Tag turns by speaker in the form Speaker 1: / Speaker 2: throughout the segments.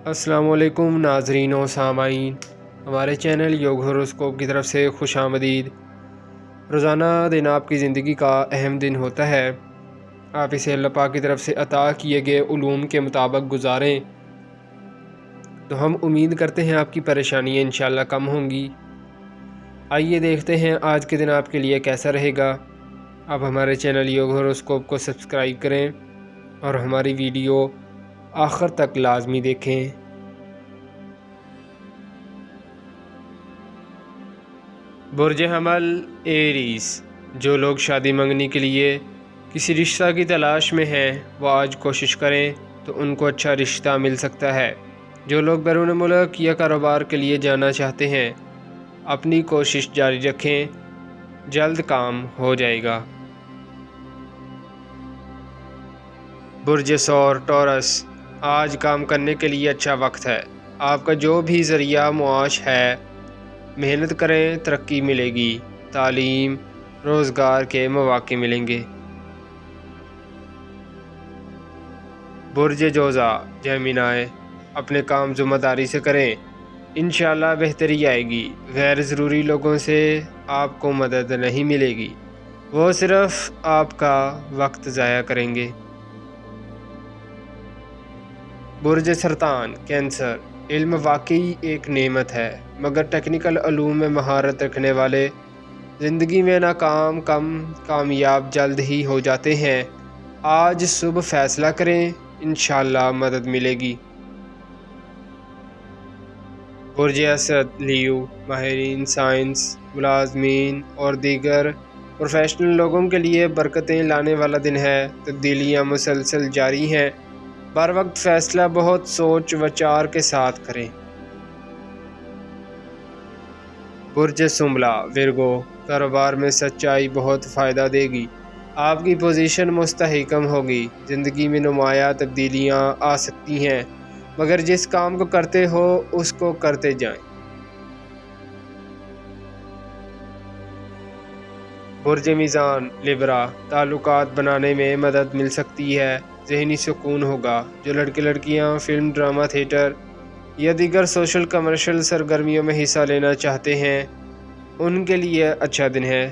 Speaker 1: السلام علیکم ناظرین و سامعین، ہمارے چینل یوگ ہوروسکوپ کی طرف سے خوش آمدید۔ روزانہ دن آپ کی زندگی کا اہم دن ہوتا ہے۔ آپ اسے اللہ پاک کی طرف سے عطا کیے گئے علوم کے مطابق گزاریں تو ہم امید کرتے ہیں آپ کی پریشانیاں انشاءاللہ کم ہوں گی۔ آئیے دیکھتے ہیں آج کے دن آپ کے لیے کیسا رہے گا۔ آپ ہمارے چینل یوگ ہوروسکوپ کو سبسکرائب کریں اور ہماری ویڈیو آخر تک لازمی دیکھیں۔ برج حمل ایریز، جو لوگ شادی منگنی کے لیے کسی رشتہ کی تلاش میں ہیں وہ آج کوشش کریں تو ان کو اچھا رشتہ مل سکتا ہے۔ جو لوگ بیرون ملک یا کاروبار کے لیے جانا چاہتے ہیں اپنی کوشش جاری رکھیں، جلد کام ہو جائے گا۔ برج ثور ٹورس، آج کام کرنے کے لیے اچھا وقت ہے۔ آپ کا جو بھی ذریعہ معاش ہے محنت کریں، ترقی ملے گی۔ تعلیم، روزگار کے مواقع ملیں گے۔ برج جوزا جیمنائی، اپنے کام ذمہ داری سے کریں، انشاءاللہ بہتری آئے گی۔ غیر ضروری لوگوں سے آپ کو مدد نہیں ملے گی، وہ صرف آپ کا وقت ضائع کریں گے۔ برج سرطان کینسر، علم واقعی ایک نعمت ہے، مگر ٹیکنیکل علوم میں مہارت رکھنے والے زندگی میں ناکام کم کامیاب جلد ہی ہو جاتے ہیں۔ آج صبح فیصلہ کریں، انشاءاللہ مدد ملے گی۔ برج اسد لیو، ماہرین سائنس، ملازمین اور دیگر پروفیشنل لوگوں کے لیے برکتیں لانے والا دن ہے۔ تبدیلیاں مسلسل جاری ہیں، بر وقت فیصلہ بہت سوچ وچار کے ساتھ کریں۔ برج سنبلا ورگو، کاروبار میں سچائی بہت فائدہ دے گی، آپ کی پوزیشن مستحکم ہوگی۔ زندگی میں نمایاں تبدیلیاں آ سکتی ہیں، مگر جس کام کو کرتے ہو اس کو کرتے جائیں۔ برج میزان لبرا، تعلقات بنانے میں مدد مل سکتی ہے، ذہنی سکون ہوگا۔ جو لڑکے لڑکیاں فلم، ڈرامہ تھیٹر یا دیگر سوشل کمرشل سرگرمیوں میں حصہ لینا چاہتے ہیں ان کے لیے اچھا دن ہے۔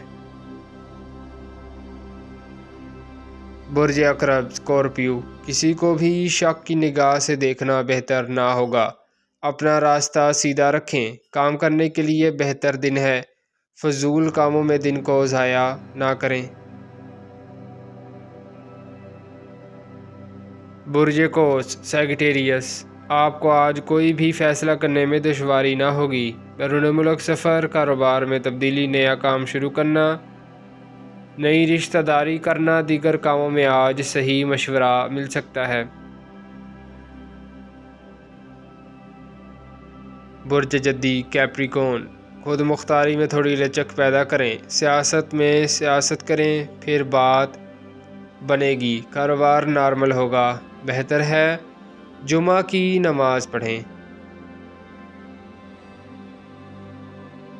Speaker 1: برج عقرب اسکورپیو، کسی کو بھی شک کی نگاہ سے دیکھنا بہتر نہ ہوگا، اپنا راستہ سیدھا رکھیں۔ کام کرنے کے لیے بہتر دن ہے، فضول کاموں میں دن کو ضائع نہ کریں۔ برج قوس سیگیٹیریس، آپ کو آج کوئی بھی فیصلہ کرنے میں دشواری نہ ہوگی۔ بیرون ملک سفر، کاروبار میں تبدیلی، نیا کام شروع کرنا، نئی رشتہ داری کرنا، دیگر کاموں میں آج صحیح مشورہ مل سکتا ہے۔ برج جدی کیپریکون، خود مختاری میں تھوڑی لچک پیدا کریں، سیاست میں سیاست کریں پھر بات بنے گی۔ کاروبار نارمل ہوگا، بہتر ہے جمعہ کی نماز پڑھیں۔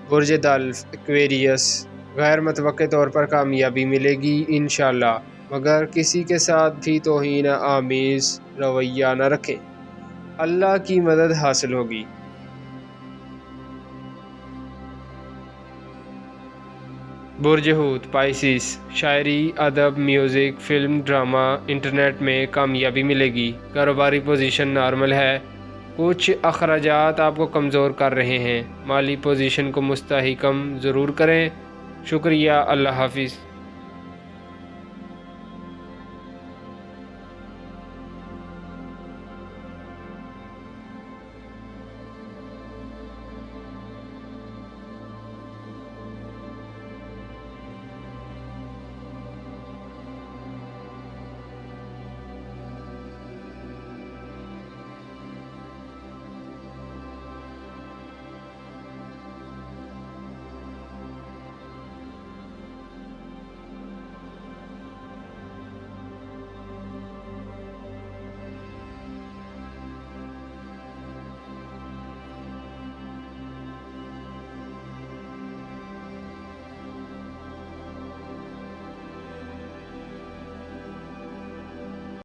Speaker 1: برج دلف ایکویریس، غیر متوقع طور پر کامیابی ملے گی انشاءاللہ، مگر کسی کے ساتھ بھی توہین آمیز رویہ نہ رکھیں، اللہ کی مدد حاصل ہوگی۔ برج حوت پائسیس، شاعری، ادب، میوزک، فلم، ڈرامہ، انٹرنیٹ میں کامیابی ملے گی۔ کاروباری پوزیشن نارمل ہے، کچھ اخراجات آپ کو کمزور کر رہے ہیں، مالی پوزیشن کو مستحکم ضرور کریں۔ شکریہ، اللہ حافظ۔